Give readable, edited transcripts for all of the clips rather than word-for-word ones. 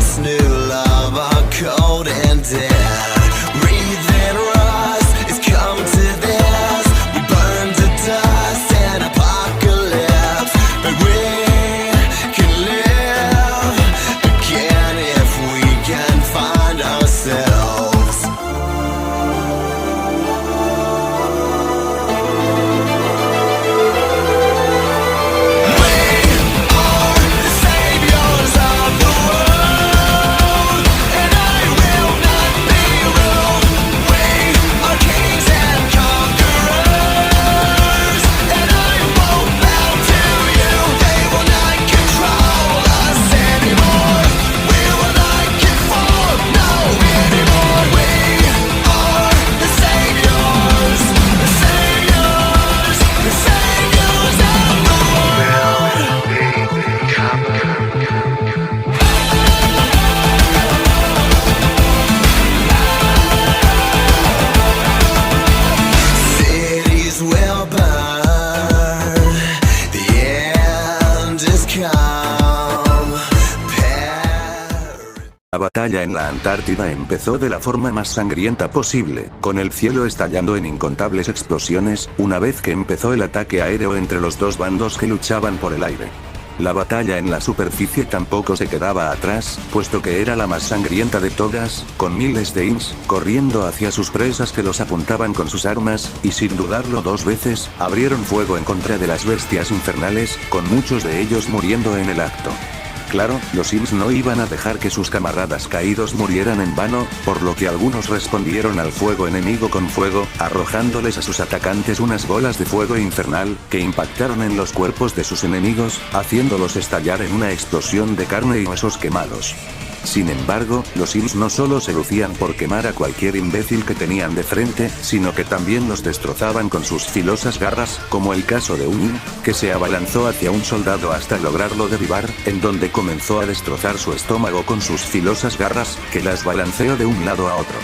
this new love are cold and dead. Breathing rust is come to this. We burn to dust and apocalypse, but we can live again if we can find ourselves. La batalla en la Antártida empezó de la forma más sangrienta posible, con el cielo estallando en incontables explosiones, una vez que empezó el ataque aéreo entre los dos bandos que luchaban por el aire. La batalla en la superficie tampoco se quedaba atrás, puesto que era la más sangrienta de todas, con miles de Imps corriendo hacia sus presas que los apuntaban con sus armas, y sin dudarlo dos veces, abrieron fuego en contra de las bestias infernales, con muchos de ellos muriendo en el acto. Claro, los Imps no iban a dejar que sus camaradas caídos murieran en vano, por lo que algunos respondieron al fuego enemigo con fuego, arrojándoles a sus atacantes unas bolas de fuego infernal, que impactaron en los cuerpos de sus enemigos, haciéndolos estallar en una explosión de carne y huesos quemados. Sin embargo, los Imps no solo se lucían por quemar a cualquier imbécil que tenían de frente, sino que también los destrozaban con sus filosas garras, como el caso de un Imp, que se abalanzó hacia un soldado hasta lograrlo derribar, en donde comenzó a destrozar su estómago con sus filosas garras, que las balanceó de un lado a otro.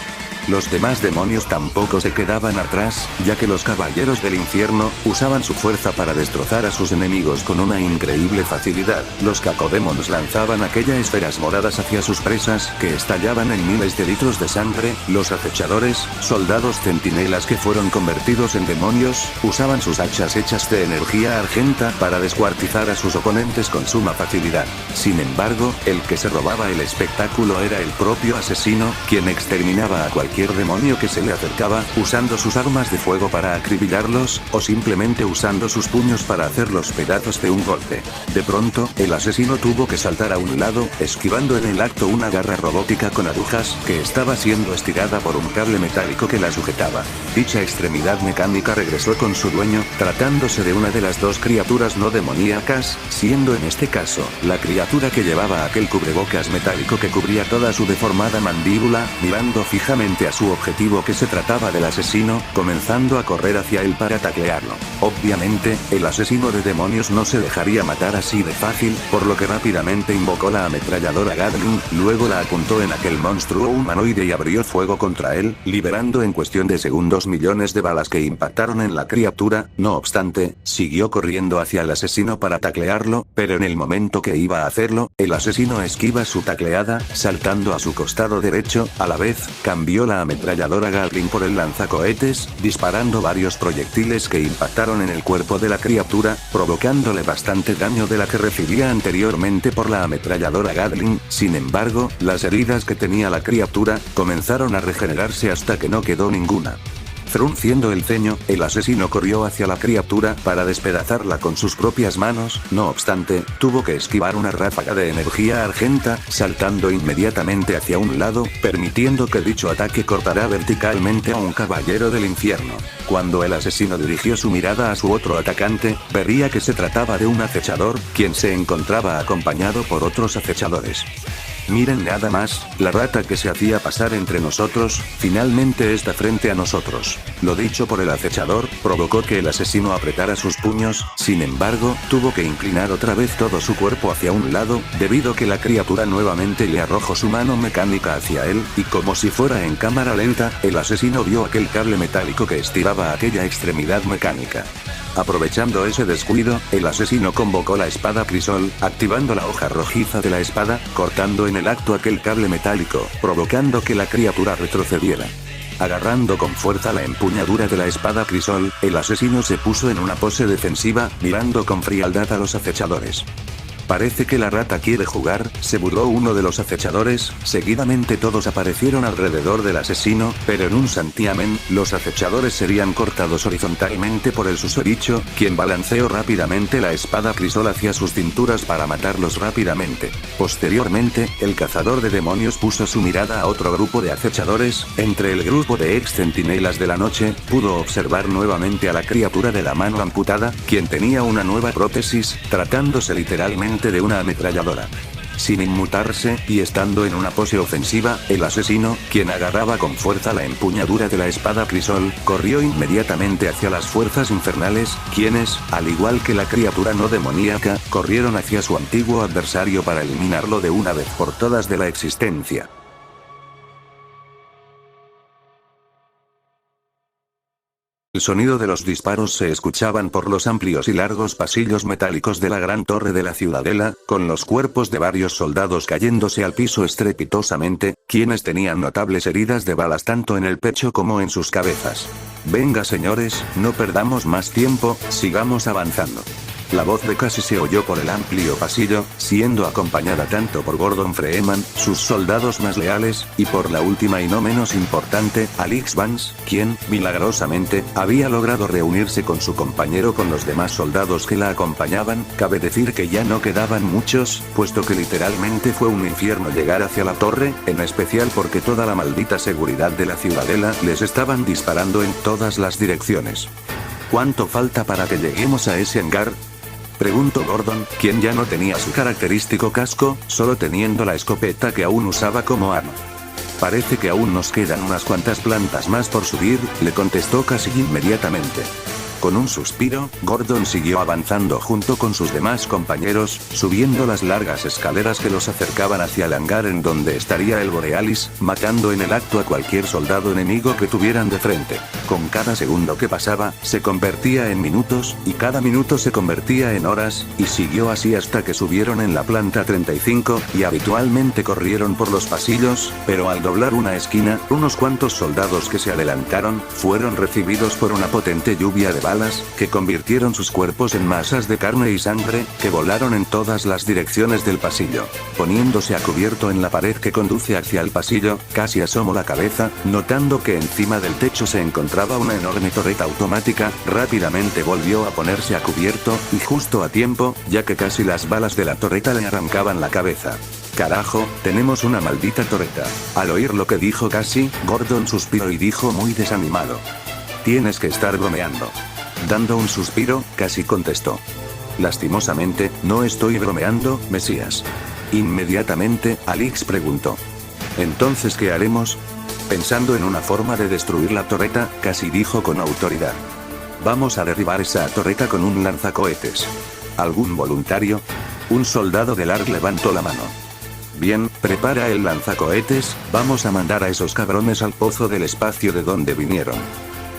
Los demás demonios tampoco se quedaban atrás, ya que los caballeros del infierno usaban su fuerza para destrozar a sus enemigos con una increíble facilidad. Los cacodemons lanzaban aquellas esferas moradas hacia sus presas, que estallaban en miles de litros de sangre. Los acechadores, soldados centinelas que fueron convertidos en demonios, usaban sus hachas hechas de energía argenta para descuartizar a sus oponentes con suma facilidad. Sin embargo, el que se robaba el espectáculo era el propio asesino, quien exterminaba a cualquier demonio que se le acercaba, usando sus armas de fuego para acribillarlos, o simplemente usando sus puños para hacerlos pedazos de un golpe. De pronto, el asesino tuvo que saltar a un lado, esquivando en el acto una garra robótica con agujas, que estaba siendo estirada por un cable metálico que la sujetaba. Dicha extremidad mecánica regresó con su dueño, tratándose de una de las dos criaturas no demoníacas, siendo en este caso, la criatura que llevaba aquel cubrebocas metálico que cubría toda su deformada mandíbula, mirando fijamente a su objetivo, que se trataba del asesino, comenzando a correr hacia él para taclearlo. Obviamente, el asesino de demonios no se dejaría matar así de fácil, por lo que rápidamente invocó la ametralladora Gatling, luego la apuntó en aquel monstruo humanoide y abrió fuego contra él, liberando en cuestión de segundos millones de balas que impactaron en la criatura. No obstante, siguió corriendo hacia el asesino para taclearlo, pero en el momento que iba a hacerlo, el asesino esquiva su tacleada, saltando a su costado derecho, a la vez, cambió la ametralladora Gatling por el lanzacohetes, disparando varios proyectiles que impactaron en el cuerpo de la criatura, provocándole bastante daño de la que recibía anteriormente por la ametralladora Gatling. Sin embargo, las heridas que tenía la criatura comenzaron a regenerarse hasta que no quedó ninguna. Frunciendo el ceño, el asesino corrió hacia la criatura para despedazarla con sus propias manos. No obstante, tuvo que esquivar una ráfaga de energía argenta, saltando inmediatamente hacia un lado, permitiendo que dicho ataque cortara verticalmente a un caballero del infierno. Cuando el asesino dirigió su mirada a su otro atacante, vería que se trataba de un acechador, quien se encontraba acompañado por otros acechadores. Miren nada más, la rata que se hacía pasar entre nosotros, finalmente está frente a nosotros. Lo dicho por el acechador, provocó que el asesino apretara sus puños. Sin embargo, tuvo que inclinar otra vez todo su cuerpo hacia un lado, debido que la criatura nuevamente le arrojó su mano mecánica hacia él, y como si fuera en cámara lenta, el asesino vio aquel cable metálico que estiraba aquella extremidad mecánica. Aprovechando ese descuido, el asesino convocó la espada crisol, activando la hoja rojiza de la espada, cortando en el acto aquel cable metálico, provocando que la criatura retrocediera. Agarrando con fuerza la empuñadura de la espada crisol, el asesino se puso en una pose defensiva, mirando con frialdad a los acechadores. Parece que la rata quiere jugar, se burló uno de los acechadores. Seguidamente todos aparecieron alrededor del asesino, pero en un santiamén, los acechadores serían cortados horizontalmente por el susodicho, quien balanceó rápidamente la espada crisol hacia sus cinturas para matarlos rápidamente. Posteriormente, el cazador de demonios puso su mirada a otro grupo de acechadores. Entre el grupo de ex centinelas de la noche, pudo observar nuevamente a la criatura de la mano amputada, quien tenía una nueva prótesis, tratándose literalmente de una ametralladora. Sin inmutarse, y estando en una pose ofensiva, el asesino, quien agarraba con fuerza la empuñadura de la espada crisol, corrió inmediatamente hacia las fuerzas infernales, quienes, al igual que la criatura no demoníaca, corrieron hacia su antiguo adversario para eliminarlo de una vez por todas de la existencia. El sonido de los disparos se escuchaban por los amplios y largos pasillos metálicos de la gran torre de la ciudadela, con los cuerpos de varios soldados cayéndose al piso estrepitosamente, quienes tenían notables heridas de balas tanto en el pecho como en sus cabezas. Venga señores, no perdamos más tiempo, sigamos avanzando. La voz de Cassie se oyó por el amplio pasillo, siendo acompañada tanto por Gordon Freeman, sus soldados más leales, y por la última y no menos importante, Alyx Vance, quien, milagrosamente, había logrado reunirse con su compañero con los demás soldados que la acompañaban. Cabe decir que ya no quedaban muchos, puesto que literalmente fue un infierno llegar hacia la torre, en especial porque toda la maldita seguridad de la ciudadela les estaban disparando en todas las direcciones. ¿Cuánto falta para que lleguemos a ese hangar?, preguntó Gordon, quien ya no tenía su característico casco, solo teniendo la escopeta que aún usaba como arma. Parece que aún nos quedan unas cuantas plantas más por subir, le contestó Cassie inmediatamente. Con un suspiro, Gordon siguió avanzando junto con sus demás compañeros, subiendo las largas escaleras que los acercaban hacia el hangar en donde estaría el Borealis, matando en el acto a cualquier soldado enemigo que tuvieran de frente. Con cada segundo que pasaba, se convertía en minutos, y cada minuto se convertía en horas, y siguió así hasta que subieron en la planta 35, y habitualmente corrieron por los pasillos, pero al doblar una esquina, unos cuantos soldados que se adelantaron, fueron recibidos por una potente lluvia de balas, que convirtieron sus cuerpos en masas de carne y sangre, que volaron en todas las direcciones del pasillo. Poniéndose a cubierto en la pared que conduce hacia el pasillo, Cassie asomó la cabeza, notando que encima del techo se encontraba una enorme torreta automática. Rápidamente volvió a ponerse a cubierto, y justo a tiempo, ya que casi las balas de la torreta le arrancaban la cabeza. Carajo, tenemos una maldita torreta. Al oír lo que dijo Cassie, Gordon suspiró y dijo muy desanimado: tienes que estar bromeando. Dando un suspiro, Cassie contestó: lastimosamente, no estoy bromeando, Mesías. Inmediatamente, Alyx preguntó: ¿entonces qué haremos? Pensando en una forma de destruir la torreta, Cassie dijo con autoridad: vamos a derribar esa torreta con un lanzacohetes. ¿Algún voluntario? Un soldado del ARC levantó la mano. Bien, prepara el lanzacohetes, vamos a mandar a esos cabrones al pozo del espacio de donde vinieron.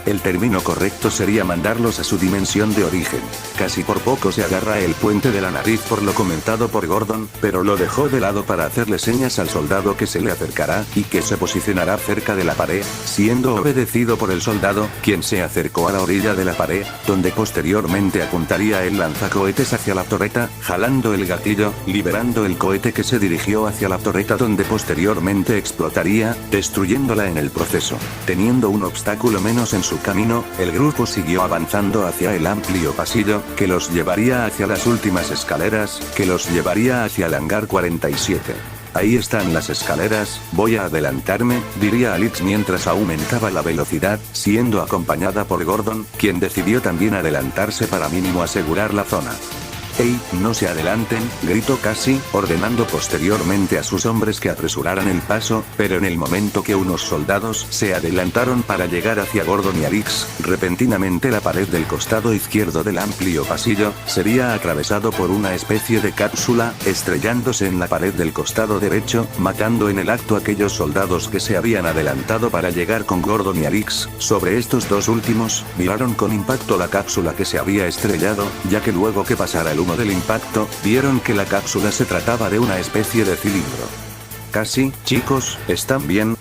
El término correcto sería mandarlos a su dimensión de origen. Casi por poco se agarra el puente de la nariz por lo comentado por Gordon, pero lo dejó de lado para hacerle señas al soldado que se le acercará, y que se posicionará cerca de la pared, siendo obedecido por el soldado, quien se acercó a la orilla de la pared, donde posteriormente apuntaría el lanzacohetes hacia la torreta, jalando el gatillo, liberando el cohete que se dirigió hacia la torreta donde posteriormente explotaría, destruyéndola en el proceso. Teniendo un obstáculo menos en su camino, el grupo siguió avanzando hacia el amplio pasillo, que los llevaría hacia las últimas escaleras, que los llevaría hacia el hangar 47. Ahí están las escaleras, voy a adelantarme, diría Alyx mientras aumentaba la velocidad, siendo acompañada por Gordon, quien decidió también adelantarse para mínimo asegurar la zona. ¡Ey, no se adelanten!, gritó Cassie, ordenando posteriormente a sus hombres que apresuraran el paso, pero en el momento que unos soldados se adelantaron para llegar hacia Gordon y Alix, repentinamente la pared del costado izquierdo del amplio pasillo sería atravesado por una especie de cápsula, estrellándose en la pared del costado derecho, matando en el acto a aquellos soldados que se habían adelantado para llegar con Gordon y Alix. Sobre estos dos últimos, miraron con impacto la cápsula que se había estrellado, ya que luego que pasara el humo del impacto, vieron que la cápsula se trataba de una especie de cilindro. Casi, chicos, ¿están bien?,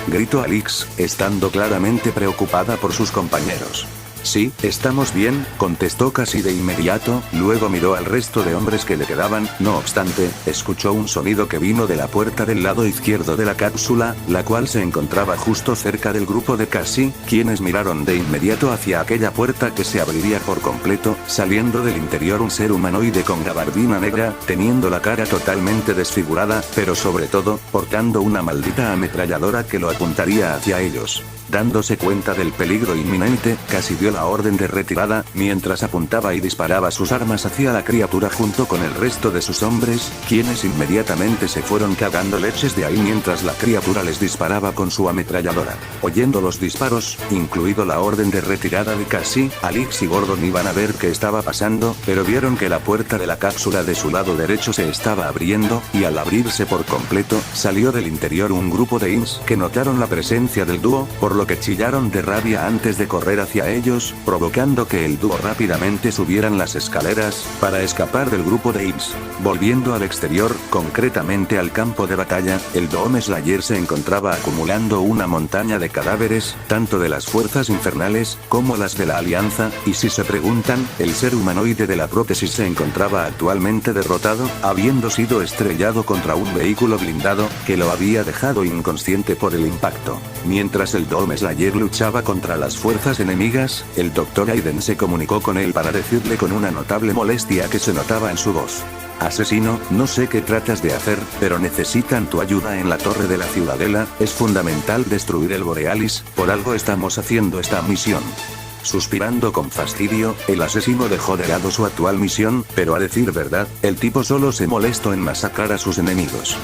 gritó Alix, estando claramente preocupada por sus compañeros. Sí, estamos bien, contestó Cassie de inmediato, luego miró al resto de hombres que le quedaban, no obstante, escuchó un sonido que vino de la puerta del lado izquierdo de la cápsula, la cual se encontraba justo cerca del grupo de Cassie, quienes miraron de inmediato hacia aquella puerta que se abriría por completo, saliendo del interior un ser humanoide con gabardina negra, teniendo la cara totalmente desfigurada, pero sobre todo, portando una maldita ametralladora que lo apuntaría hacia ellos. Dándose cuenta del peligro inminente, Cassie dio la orden de retirada, mientras apuntaba y disparaba sus armas hacia la criatura junto con el resto de sus hombres, quienes inmediatamente se fueron cagando leches de ahí mientras la criatura les disparaba con su ametralladora. Oyendo los disparos, incluido la orden de retirada de Cassie, Alix y Gordon iban a ver qué estaba pasando, pero vieron que la puerta de la cápsula de su lado derecho se estaba abriendo, y al abrirse por completo, salió del interior un grupo de imps que notaron la presencia del dúo, por lo que chillaron de rabia antes de correr hacia ellos, provocando que el dúo rápidamente subieran las escaleras, para escapar del grupo de imps. Volviendo al exterior, concretamente al campo de batalla, el Doom Slayer se encontraba acumulando una montaña de cadáveres, tanto de las fuerzas infernales, como las de la Alianza, y si se preguntan, el ser humanoide de la prótesis se encontraba actualmente derrotado, habiendo sido estrellado contra un vehículo blindado, que lo había dejado inconsciente por el impacto. Mientras el Doom Slayer luchaba contra las fuerzas enemigas, el Dr. Aiden se comunicó con él para decirle con una notable molestia que se notaba en su voz: asesino, no sé qué tratas de hacer, pero necesitan tu ayuda en la torre de la ciudadela, es fundamental destruir el Borealis, por algo estamos haciendo esta misión. Suspirando con fastidio, el asesino dejó de lado su actual misión, pero a decir verdad, el tipo solo se molestó en masacrar a sus enemigos.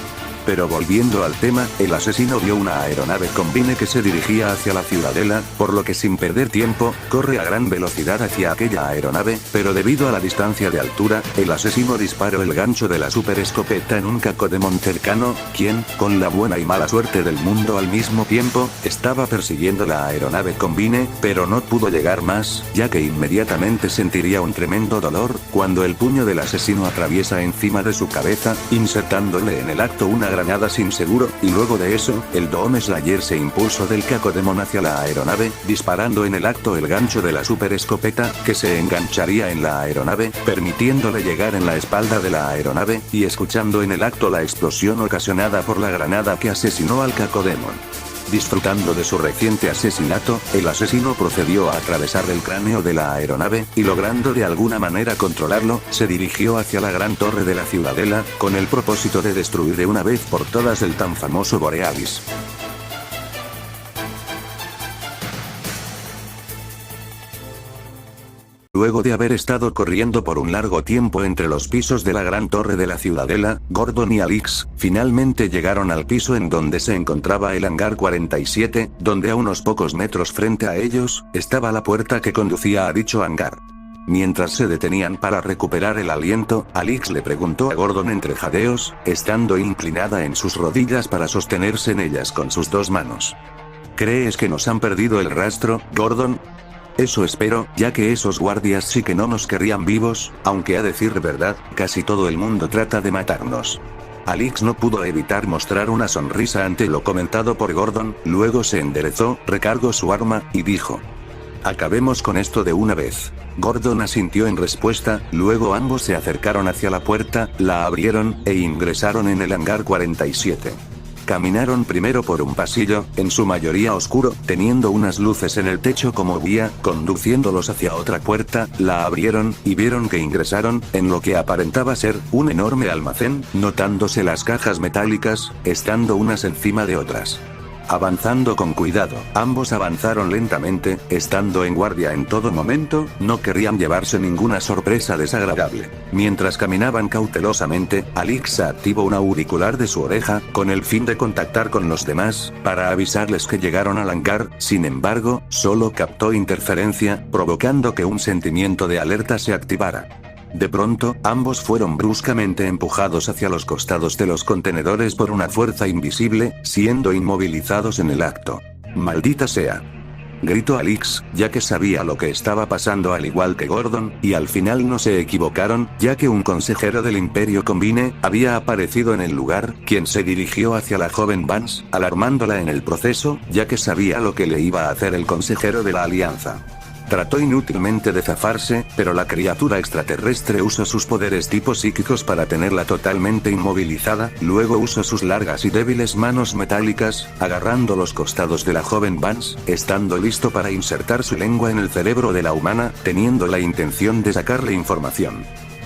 Pero volviendo al tema, el asesino vio una aeronave Combine que se dirigía hacia la ciudadela, por lo que sin perder tiempo, corre a gran velocidad hacia aquella aeronave, pero debido a la distancia de altura, el asesino disparó el gancho de la super escopeta en un cacodemon cercano, quien, con la buena y mala suerte del mundo al mismo tiempo, estaba persiguiendo la aeronave Combine, pero no pudo llegar más, ya que inmediatamente sentiría un tremendo dolor, cuando el puño del asesino atraviesa encima de su cabeza, insertándole en el acto una granada sin seguro, y luego de eso, el Doom Slayer se impulsó del cacodemon hacia la aeronave, disparando en el acto el gancho de la super escopeta, que se engancharía en la aeronave, permitiéndole llegar en la espalda de la aeronave, y escuchando en el acto la explosión ocasionada por la granada que asesinó al cacodemon. Disfrutando de su reciente asesinato, el asesino procedió a atravesar el cráneo de la aeronave, y logrando de alguna manera controlarlo, se dirigió hacia la gran torre de la ciudadela, con el propósito de destruir de una vez por todas el tan famoso Borealis. Luego de haber estado corriendo por un largo tiempo entre los pisos de la gran torre de la ciudadela, Gordon y Alix, finalmente llegaron al piso en donde se encontraba el hangar 47, donde a unos pocos metros frente a ellos, estaba la puerta que conducía a dicho hangar. Mientras se detenían para recuperar el aliento, Alix le preguntó a Gordon entre jadeos, estando inclinada en sus rodillas para sostenerse en ellas con sus dos manos: ¿crees que nos han perdido el rastro, Gordon? Eso espero, ya que esos guardias sí que no nos querrían vivos, aunque a decir verdad, casi todo el mundo trata de matarnos. Alix no pudo evitar mostrar una sonrisa ante lo comentado por Gordon, luego se enderezó, recargó su arma, y dijo: acabemos con esto de una vez. Gordon asintió en respuesta, luego ambos se acercaron hacia la puerta, la abrieron, e ingresaron en el hangar 47. Caminaron primero por un pasillo, en su mayoría oscuro, teniendo unas luces en el techo como guía, conduciéndolos hacia otra puerta, la abrieron, y vieron que ingresaron, en lo que aparentaba ser, un enorme almacén, notándose las cajas metálicas, estando unas encima de otras. Avanzando con cuidado, ambos avanzaron lentamente, estando en guardia en todo momento, no querían llevarse ninguna sorpresa desagradable. Mientras caminaban cautelosamente, Alix activó un auricular de su oreja, con el fin de contactar con los demás, para avisarles que llegaron al hangar. Sin embargo, solo captó interferencia, provocando que un sentimiento de alerta se activara. De pronto, ambos fueron bruscamente empujados hacia los costados de los contenedores por una fuerza invisible, siendo inmovilizados en el acto. ¡Maldita sea!, gritó Alix, ya que sabía lo que estaba pasando al igual que Gordon, y al final no se equivocaron, ya que un consejero del Imperio Combine había aparecido en el lugar, quien se dirigió hacia la joven Vance, alarmándola en el proceso, ya que sabía lo que le iba a hacer el consejero de la Alianza. Trató inútilmente de zafarse, pero la criatura extraterrestre usó sus poderes tipo psíquicos para tenerla totalmente inmovilizada, luego usó sus largas y débiles manos metálicas, agarrando los costados de la joven Vance, estando listo para insertar su lengua en el cerebro de la humana, teniendo la intención de sacarle información.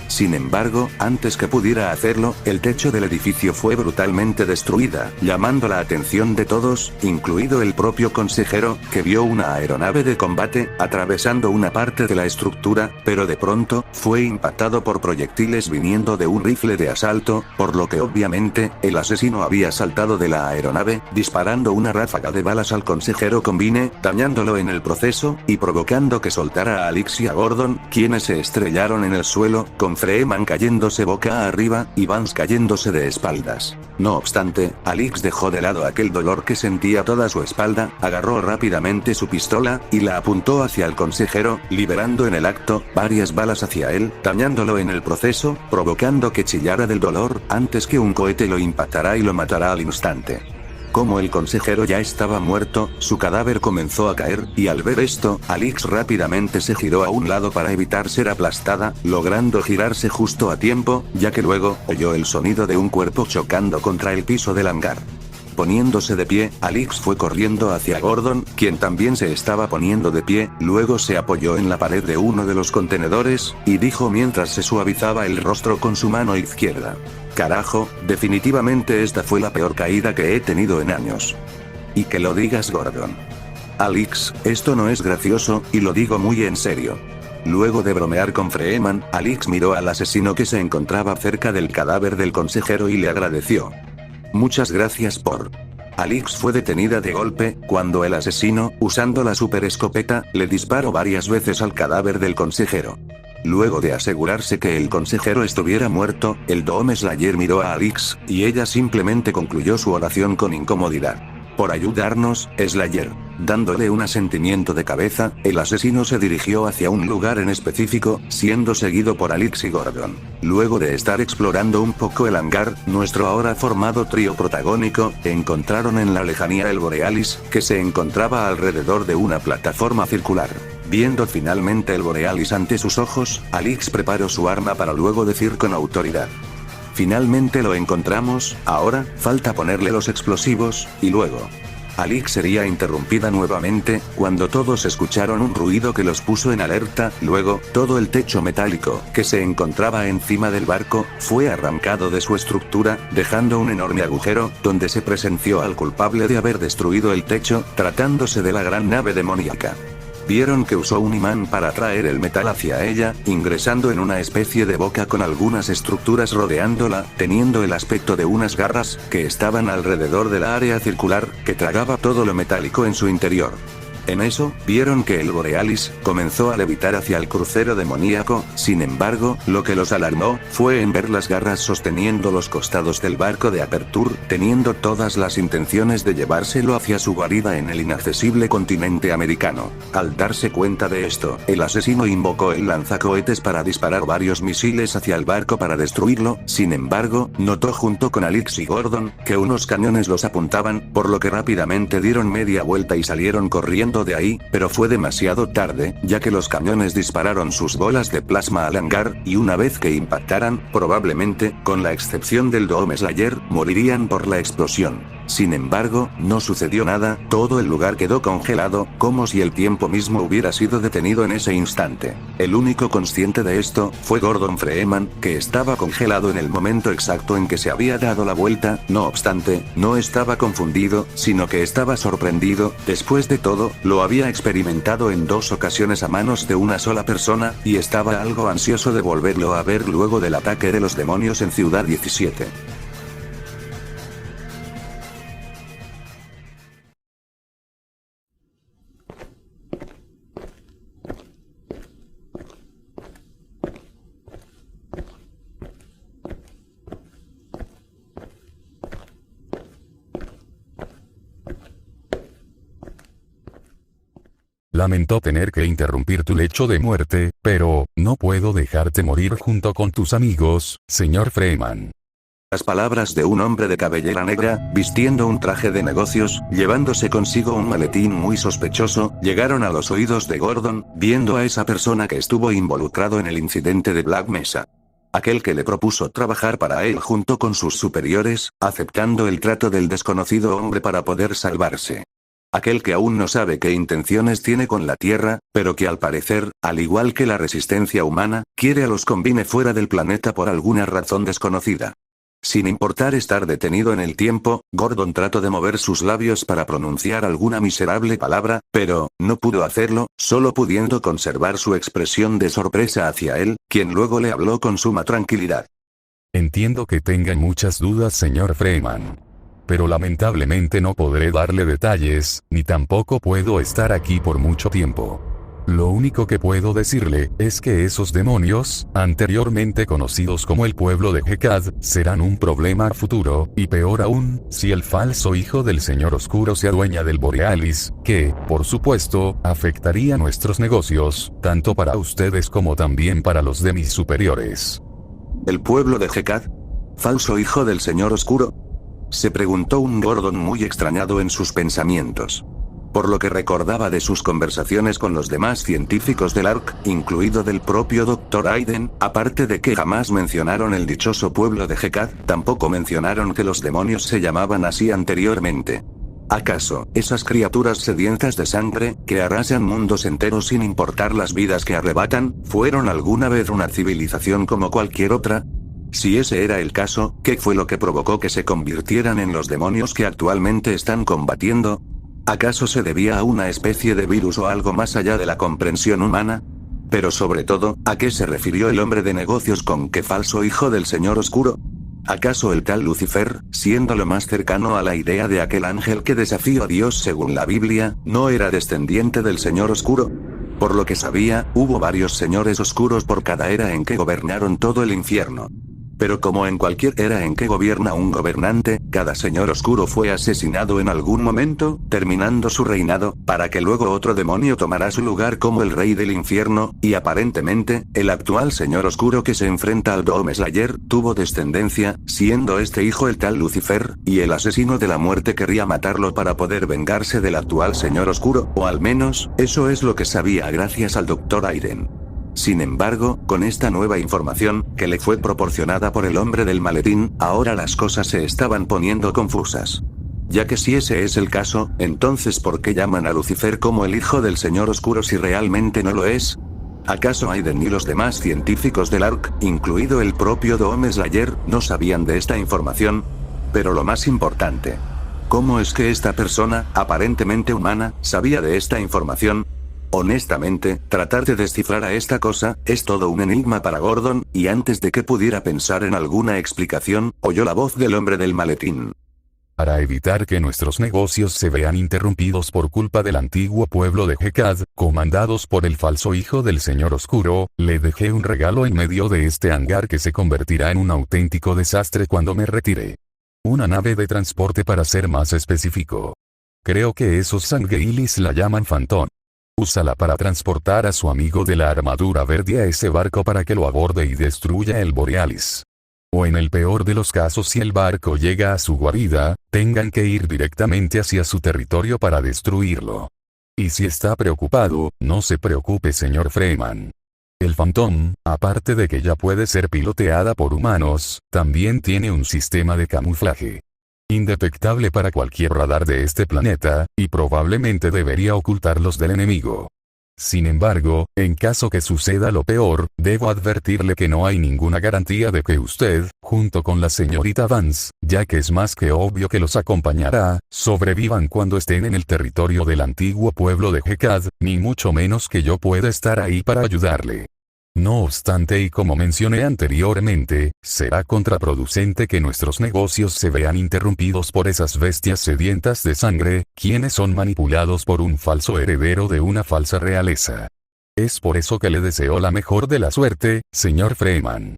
Sin embargo, antes que pudiera hacerlo, el techo del edificio fue brutalmente destruida, llamando la atención de todos, incluido el propio consejero, que vio una aeronave de combate, atravesando una parte de la estructura, pero de pronto, fue impactado por proyectiles viniendo de un rifle de asalto, por lo que obviamente, el asesino había saltado de la aeronave, disparando una ráfaga de balas al consejero Combine, dañándolo en el proceso, y provocando que soltara a Alix y a Gordon, quienes se estrellaron en el suelo, con Freeman cayéndose boca arriba, y Vance cayéndose de espaldas. No obstante, Alix dejó de lado aquel dolor que sentía toda su espalda, agarró rápidamente su pistola, y la apuntó hacia el consejero, liberando en el acto, varias balas hacia él, dañándolo en el proceso, provocando que chillara del dolor, antes que un cohete lo impactara y lo matará al instante. Como el consejero ya estaba muerto, su cadáver comenzó a caer, y al ver esto, Alix rápidamente se giró a un lado para evitar ser aplastada, logrando girarse justo a tiempo, ya que luego, oyó el sonido de un cuerpo chocando contra el piso del hangar. Poniéndose de pie, Alix fue corriendo hacia Gordon, quien también se estaba poniendo de pie, luego se apoyó en la pared de uno de los contenedores, y dijo mientras se suavizaba el rostro con su mano izquierda: «Carajo, definitivamente esta fue la peor caída que he tenido en años». «Y que lo digas, Gordon». «Alix, esto no es gracioso, y lo digo muy en serio». Luego de bromear con Freeman, Alix miró al asesino que se encontraba cerca del cadáver del consejero y le agradeció. «Muchas gracias por...». Alix fue detenida de golpe, cuando el asesino, usando la super escopeta, le disparó varias veces al cadáver del consejero. Luego de asegurarse que el consejero estuviera muerto, el Dome Slayer miró a Alix, y ella simplemente concluyó su oración con incomodidad. «Por ayudarnos, Slayer». Dándole un asentimiento de cabeza, el asesino se dirigió hacia un lugar en específico, siendo seguido por Alix y Gordon. Luego de estar explorando un poco el hangar, nuestro ahora formado trío protagónico, encontraron en la lejanía el Borealis, que se encontraba alrededor de una plataforma circular. Viendo finalmente el Borealis ante sus ojos, Alix preparó su arma para luego decir con autoridad: «Finalmente lo encontramos, ahora, falta ponerle los explosivos, y luego...». Alix sería interrumpida nuevamente, cuando todos escucharon un ruido que los puso en alerta. Luego, todo el techo metálico, que se encontraba encima del barco, fue arrancado de su estructura, dejando un enorme agujero, donde se presenció al culpable de haber destruido el techo, tratándose de la gran nave demoníaca. Vieron que usó un imán para atraer el metal hacia ella, ingresando en una especie de boca con algunas estructuras rodeándola, teniendo el aspecto de unas garras, que estaban alrededor del área circular, que tragaba todo lo metálico en su interior. En eso, vieron que el Borealis comenzó a levitar hacia el crucero demoníaco. Sin embargo, lo que los alarmó fue en ver las garras sosteniendo los costados del barco de Aperture, teniendo todas las intenciones de llevárselo hacia su guarida en el inaccesible continente americano. Al darse cuenta de esto, el asesino invocó el lanzacohetes para disparar varios misiles hacia el barco para destruirlo. Sin embargo, notó junto con Alix y Gordon que unos cañones los apuntaban, por lo que rápidamente dieron media vuelta y salieron corriendo de ahí, pero fue demasiado tarde, ya que los cañones dispararon sus bolas de plasma al hangar, y una vez que impactaran, probablemente, con la excepción del Dome Slayer, morirían por la explosión. Sin embargo, no sucedió nada, todo el lugar quedó congelado, como si el tiempo mismo hubiera sido detenido en ese instante. El único consciente de esto, fue Gordon Freeman, que estaba congelado en el momento exacto en que se había dado la vuelta. No obstante, no estaba confundido, sino que estaba sorprendido. Después de todo, lo había experimentado en 2 ocasiones a manos de una sola persona, y estaba algo ansioso de volverlo a ver luego del ataque de los demonios en Ciudad 17. Lamento tener que interrumpir tu lecho de muerte, pero, no puedo dejarte morir junto con tus amigos, señor Freeman. Las palabras de un hombre de cabellera negra, vistiendo un traje de negocios, llevándose consigo un maletín muy sospechoso, llegaron a los oídos de Gordon, viendo a esa persona que estuvo involucrado en el incidente de Black Mesa. Aquel que le propuso trabajar para él junto con sus superiores, aceptando el trato del desconocido hombre para poder salvarse. Aquel que aún no sabe qué intenciones tiene con la Tierra, pero que al parecer, al igual que la resistencia humana, quiere a los Combine fuera del planeta por alguna razón desconocida. Sin importar estar detenido en el tiempo, Gordon trató de mover sus labios para pronunciar alguna miserable palabra, pero, no pudo hacerlo, solo pudiendo conservar su expresión de sorpresa hacia él, quien luego le habló con suma tranquilidad. Entiendo que tenga muchas dudas, señor Freeman. Pero lamentablemente no podré darle detalles, ni tampoco puedo estar aquí por mucho tiempo. Lo único que puedo decirle, es que esos demonios, anteriormente conocidos como el pueblo de Hekad, serán un problema a futuro, y peor aún, si el falso hijo del Señor Oscuro se adueña del Borealis, que, por supuesto, afectaría nuestros negocios, tanto para ustedes como también para los de mis superiores. ¿El pueblo de Hekad? ¿Falso hijo del Señor Oscuro? Se preguntó un Gordon muy extrañado en sus pensamientos. Por lo que recordaba de sus conversaciones con los demás científicos del ARC, incluido del propio Dr. Aiden, aparte de que jamás mencionaron el dichoso pueblo de Hekad, tampoco mencionaron que los demonios se llamaban así anteriormente. ¿Acaso, esas criaturas sedientas de sangre, que arrasan mundos enteros sin importar las vidas que arrebatan, fueron alguna vez una civilización como cualquier otra? Si ese era el caso, ¿qué fue lo que provocó que se convirtieran en los demonios que actualmente están combatiendo? ¿Acaso se debía a una especie de virus o algo más allá de la comprensión humana? Pero sobre todo, ¿a qué se refirió el hombre de negocios con que falso hijo del Señor Oscuro? ¿Acaso el tal Lucifer, siendo lo más cercano a la idea de aquel ángel que desafió a Dios según la Biblia, no era descendiente del Señor Oscuro? Por lo que sabía, hubo varios señores oscuros por cada era en que gobernaron todo el infierno. Pero como en cualquier era en que gobierna un gobernante, cada señor oscuro fue asesinado en algún momento, terminando su reinado, para que luego otro demonio tomara su lugar como el rey del infierno, y aparentemente, el actual señor oscuro que se enfrenta al Doom Slayer, tuvo descendencia, siendo este hijo el tal Lucifer, y el asesino de la muerte querría matarlo para poder vengarse del actual señor oscuro, o al menos, eso es lo que sabía gracias al Dr. Aiden. Sin embargo, con esta nueva información, que le fue proporcionada por el hombre del maletín, ahora las cosas se estaban poniendo confusas. Ya que si ese es el caso, entonces ¿por qué llaman a Lucifer como el hijo del Señor Oscuro si realmente no lo es? ¿Acaso Aiden y los demás científicos del ARC, incluido el propio Doom Slayer, no sabían de esta información? Pero lo más importante, ¿cómo es que esta persona, aparentemente humana, sabía de esta información? Honestamente, tratar de descifrar a esta cosa, es todo un enigma para Gordon, y antes de que pudiera pensar en alguna explicación, oyó la voz del hombre del maletín. Para evitar que nuestros negocios se vean interrumpidos por culpa del antiguo pueblo de Hekad, comandados por el falso hijo del Señor Oscuro, le dejé un regalo en medio de este hangar que se convertirá en un auténtico desastre cuando me retire. Una nave de transporte para ser más específico. Creo que esos sangueilis la llaman Phantom. Úsala para transportar a su amigo de la armadura verde a ese barco para que lo aborde y destruya el Borealis. O en el peor de los casos, si el barco llega a su guarida, tengan que ir directamente hacia su territorio para destruirlo. Y si está preocupado, no se preocupe, señor Freeman. El Phantom, aparte de que ya puede ser piloteada por humanos, también tiene un sistema de camuflaje. indetectable para cualquier radar de este planeta, y probablemente debería ocultarlos del enemigo. Sin embargo, en caso que suceda lo peor, debo advertirle que no hay ninguna garantía de que usted, junto con la señorita Vance, ya que es más que obvio que los acompañará, sobrevivan cuando estén en el territorio del antiguo pueblo de Hekad, ni mucho menos que yo pueda estar ahí para ayudarle. No obstante, y como mencioné anteriormente, será contraproducente que nuestros negocios se vean interrumpidos por esas bestias sedientas de sangre, quienes son manipulados por un falso heredero de una falsa realeza. Es por eso que le deseo la mejor de la suerte, señor Freeman.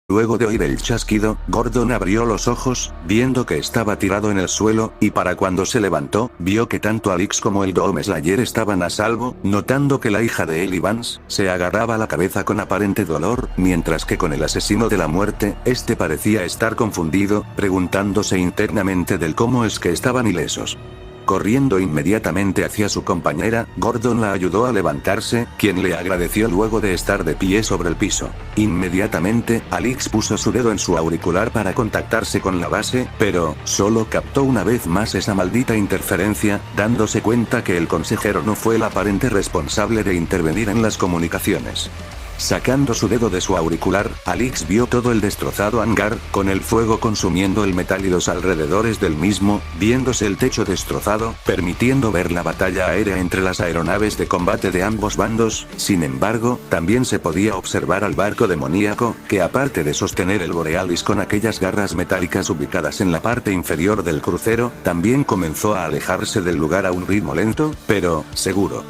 Luego de oír el chasquido, Gordon abrió los ojos, viendo que estaba tirado en el suelo, y para cuando se levantó, vio que tanto Alyx como el Dome Slayer estaban a salvo, notando que la hija de Eli Vance se agarraba la cabeza con aparente dolor, mientras que con el asesino de la muerte, este parecía estar confundido, preguntándose internamente del cómo es que estaban ilesos. Corriendo inmediatamente hacia su compañera, Gordon la ayudó a levantarse, quien le agradeció luego de estar de pie sobre el piso. Inmediatamente, Alyx puso su dedo en su auricular para contactarse con la base, pero solo captó una vez más esa maldita interferencia, dándose cuenta que el consejero no fue el aparente responsable de intervenir en las comunicaciones. Sacando su dedo de su auricular, Alyx vio todo el destrozado hangar, con el fuego consumiendo el metal y los alrededores del mismo, viéndose el techo destrozado, permitiendo ver la batalla aérea entre las aeronaves de combate de ambos bandos. Sin embargo, también se podía observar al barco demoníaco, que aparte de sostener el Borealis con aquellas garras metálicas ubicadas en la parte inferior del crucero, también comenzó a alejarse del lugar a un ritmo lento, pero seguro.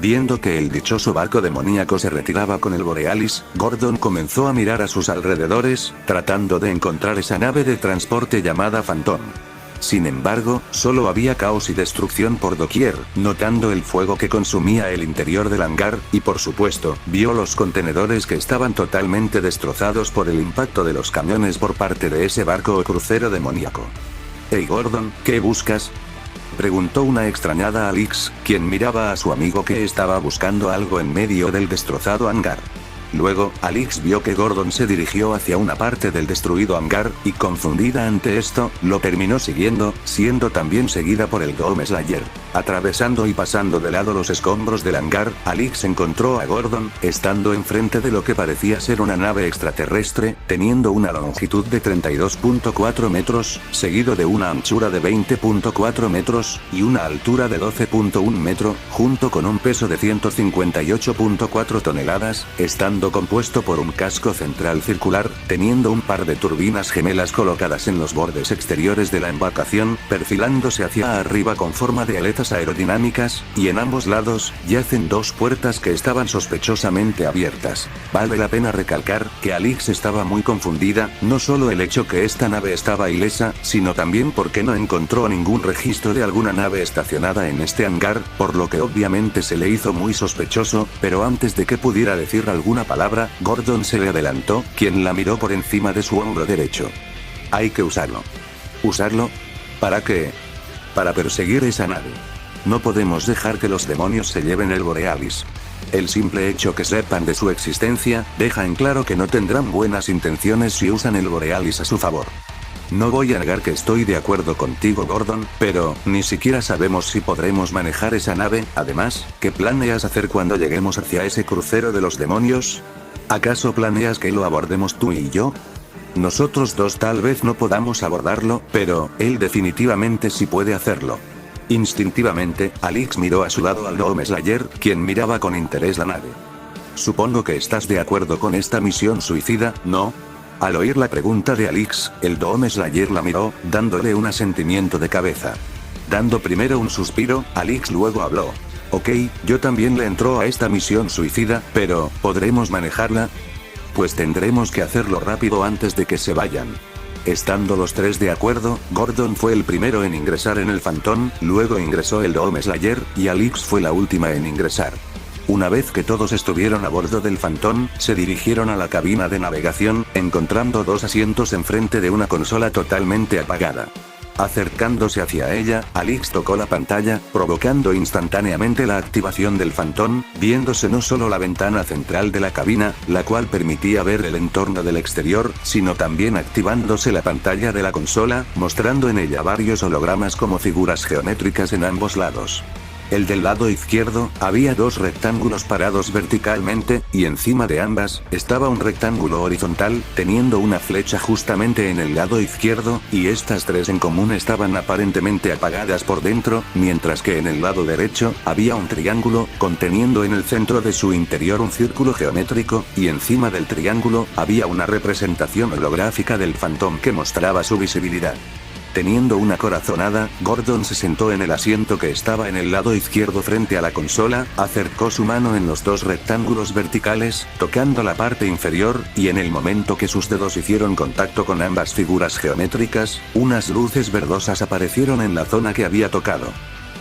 Viendo que el dichoso barco demoníaco se retiraba con el Borealis, Gordon comenzó a mirar a sus alrededores, tratando de encontrar esa nave de transporte llamada Phantom. Sin embargo, solo había caos y destrucción por doquier, notando el fuego que consumía el interior del hangar, y por supuesto, vio los contenedores que estaban totalmente destrozados por el impacto de los camiones por parte de ese barco o crucero demoníaco. «Hey Gordon, ¿qué buscas?», preguntó una extrañada Alyx, quien miraba a su amigo que estaba buscando algo en medio del destrozado hangar. Luego, Alyx vio que Gordon se dirigió hacia una parte del destruido hangar, y confundida ante esto, lo terminó siguiendo, siendo también seguida por el Dome Slayer. Atravesando y pasando de lado los escombros del hangar, Alyx encontró a Gordon, estando enfrente de lo que parecía ser una nave extraterrestre, teniendo una longitud de 32.4 metros, seguido de una anchura de 20.4 metros, y una altura de 12.1 metro, junto con un peso de 158.4 toneladas, estando compuesto por un casco central circular, teniendo un par de turbinas gemelas colocadas en los bordes exteriores de la embarcación, perfilándose hacia arriba con forma de aletas aerodinámicas, y en ambos lados, yacen dos puertas que estaban sospechosamente abiertas. Vale la pena recalcar, que Alyx estaba muy confundida, no solo el hecho que esta nave estaba ilesa, sino también porque no encontró ningún registro de alguna nave estacionada en este hangar, por lo que obviamente se le hizo muy sospechoso, pero antes de que pudiera decir alguna palabra, Gordon se le adelantó, quien la miró por encima de su hombro derecho. «Hay que usarlo». «¿Usarlo? ¿Para qué?» «Para perseguir esa nave. No podemos dejar que los demonios se lleven el Borealis. El simple hecho que sepan de su existencia, deja en claro que no tendrán buenas intenciones si usan el Borealis a su favor». «No voy a negar que estoy de acuerdo contigo, Gordon, pero ni siquiera sabemos si podremos manejar esa nave. Además, ¿qué planeas hacer cuando lleguemos hacia ese crucero de los demonios? ¿Acaso planeas que lo abordemos tú y yo? Nosotros dos tal vez no podamos abordarlo, pero él definitivamente sí puede hacerlo». Instintivamente, Alyx miró a su lado al Dome Slayer, quien miraba con interés la nave. «Supongo que estás de acuerdo con esta misión suicida, ¿no?». Al oír la pregunta de Alyx, el Dome Slayer la miró, dándole un asentimiento de cabeza. Dando primero un suspiro, Alyx luego habló. «Ok, yo también le entro a esta misión suicida, pero, ¿podremos manejarla? Pues tendremos que hacerlo rápido antes de que se vayan». Estando los tres de acuerdo, Gordon fue el primero en ingresar en el Phantom, luego ingresó el Dome Slayer, y Alyx fue la última en ingresar. Una vez que todos estuvieron a bordo del Phantom, se dirigieron a la cabina de navegación, encontrando dos asientos enfrente de una consola totalmente apagada. Acercándose hacia ella, Alix tocó la pantalla, provocando instantáneamente la activación del Phantom, viéndose no solo la ventana central de la cabina, la cual permitía ver el entorno del exterior, sino también activándose la pantalla de la consola, mostrando en ella varios hologramas como figuras geométricas en ambos lados. El del lado izquierdo, había dos rectángulos parados verticalmente, y encima de ambas, estaba un rectángulo horizontal, teniendo una flecha justamente en el lado izquierdo, y estas tres en común estaban aparentemente apagadas por dentro, mientras que en el lado derecho, había un triángulo, conteniendo en el centro de su interior un círculo geométrico, y encima del triángulo, había una representación holográfica del Phantom que mostraba su visibilidad. Teniendo una corazonada, Gordon se sentó en el asiento que estaba en el lado izquierdo frente a la consola, acercó su mano en los dos rectángulos verticales, tocando la parte inferior, y en el momento que sus dedos hicieron contacto con ambas figuras geométricas, unas luces verdosas aparecieron en la zona que había tocado.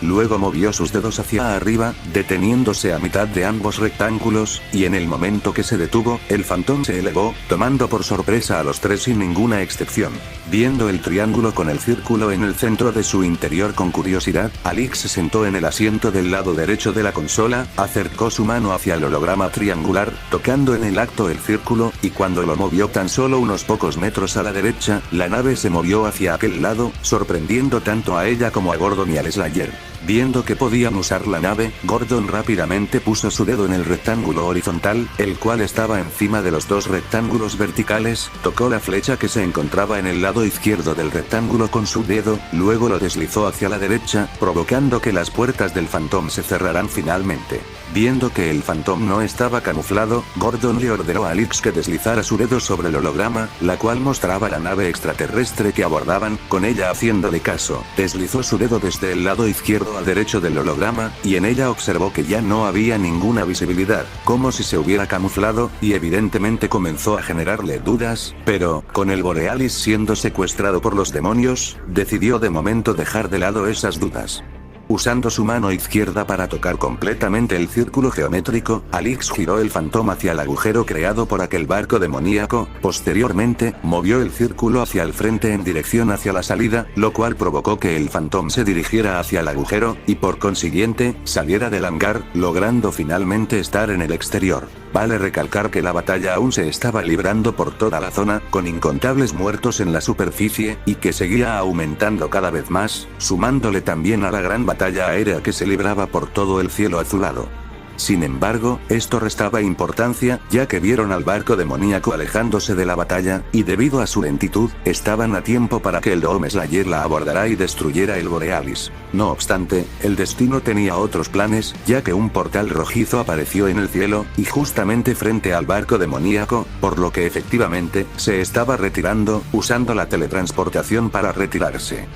Luego movió sus dedos hacia arriba, deteniéndose a mitad de ambos rectángulos, y en el momento que se detuvo, el Phantom se elevó, tomando por sorpresa a los tres sin ninguna excepción. Viendo el triángulo con el círculo en el centro de su interior con curiosidad, Alix se sentó en el asiento del lado derecho de la consola, acercó su mano hacia el holograma triangular, tocando en el acto el círculo, y cuando lo movió tan solo unos pocos metros a la derecha, la nave se movió hacia aquel lado, sorprendiendo tanto a ella como a Gordon y al Slayer. Viendo que podían usar la nave, Gordon rápidamente puso su dedo en el rectángulo horizontal, el cual estaba encima de los dos rectángulos verticales, tocó la flecha que se encontraba en el lado izquierdo del rectángulo con su dedo, luego lo deslizó hacia la derecha, provocando que las puertas del Phantom se cerraran finalmente. Viendo que el Phantom no estaba camuflado, Gordon le ordenó a Alix que deslizara su dedo sobre el holograma, la cual mostraba la nave extraterrestre que abordaban, con ella haciéndole caso. Deslizó su dedo desde el lado izquierdo a derecho del holograma, y en ella observó que ya no había ninguna visibilidad, como si se hubiera camuflado, y evidentemente comenzó a generarle dudas, pero, con el Borealis siendo secuestrado por los demonios, decidió de momento dejar de lado esas dudas. Usando su mano izquierda para tocar completamente el círculo geométrico, Alix giró el Phantom hacia el agujero creado por aquel barco demoníaco, posteriormente, movió el círculo hacia el frente en dirección hacia la salida, lo cual provocó que el Phantom se dirigiera hacia el agujero, y por consiguiente, saliera del hangar, logrando finalmente estar en el exterior. Vale recalcar que la batalla aún se estaba librando por toda la zona, con incontables muertos en la superficie, y que seguía aumentando cada vez más, sumándole también a la gran batalla aérea que se libraba por todo el cielo azulado. Sin embargo, esto restaba importancia, ya que vieron al barco demoníaco alejándose de la batalla, y debido a su lentitud, estaban a tiempo para que el Dome Slayer la abordara y destruyera el Borealis. No obstante, el destino tenía otros planes, ya que un portal rojizo apareció en el cielo, y justamente frente al barco demoníaco, por lo que efectivamente, se estaba retirando, usando la teletransportación para retirarse.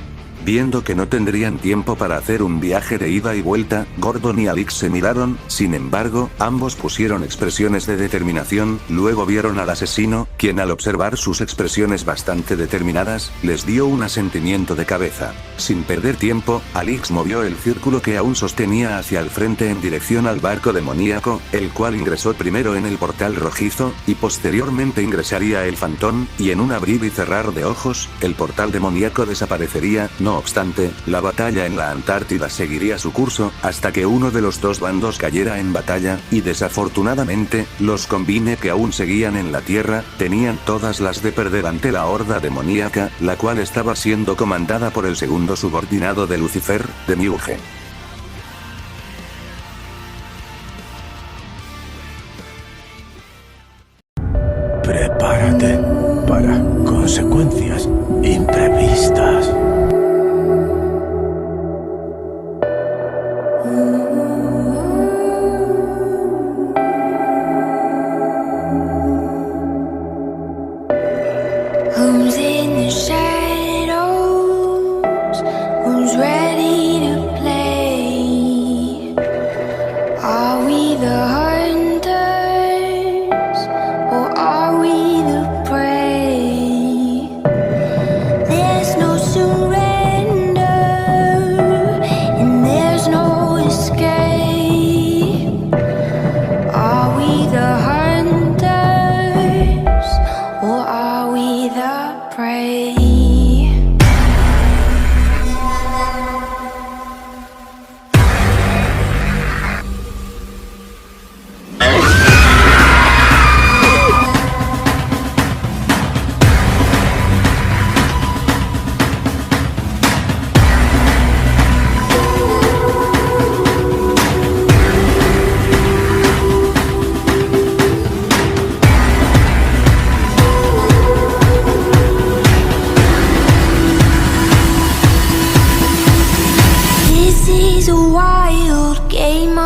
Viendo que no tendrían tiempo para hacer un viaje de ida y vuelta, Gordon y Alix se miraron, sin embargo, ambos pusieron expresiones de determinación, luego vieron al asesino, quien al observar sus expresiones bastante determinadas, les dio un asentimiento de cabeza. Sin perder tiempo, Alix movió el círculo que aún sostenía hacia el frente en dirección al barco demoníaco, el cual ingresó primero en el portal rojizo, y posteriormente ingresaría el Phantom, y en un abrir y cerrar de ojos, el portal demoníaco desaparecería. No obstante, la batalla en la Antártida seguiría su curso, hasta que uno de los dos bandos cayera en batalla, y desafortunadamente, los Combine que aún seguían en la Tierra, tenían todas las de perder ante la horda demoníaca, la cual estaba siendo comandada por el segundo subordinado de Lucifer, Demiurge. Prepárate para consecuencias imprevistas. Who's in the shadows? Who's ready to play? is a wild game